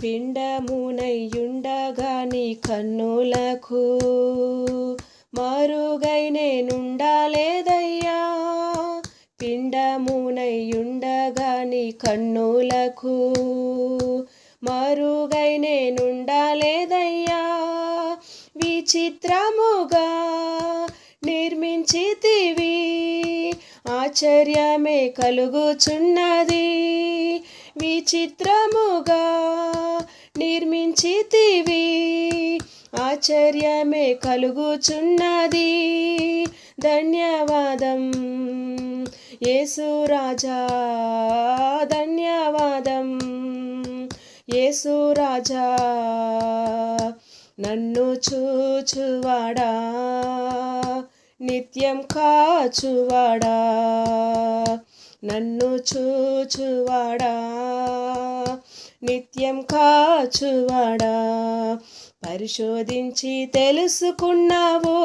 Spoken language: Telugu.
పిండమునయుండగా నీ కన్నులకు మరుగై నేనుండాలేదయ్యా. పిండమునయుండగా నీ కన్నులకు మరుగై నేనుండాలేదయ్యా. విచిత్రముగా నిర్మించితివి, ఆశ్చర్యమే కలుగుచున్నది. విచిత్రముగా నిర్మించితివి, ఆశ్చర్యమే కలుగుచున్నది. ధన్యవాదం యేసు రాజా, ధన్యవాదం యేసు రాజా. నన్ను చూచువాడా, నిత్యం కాచువాడా. నన్ను చూచువాడా, నిత్యం కాచువాడా. పరిశోధించి తెలుసుకున్నావో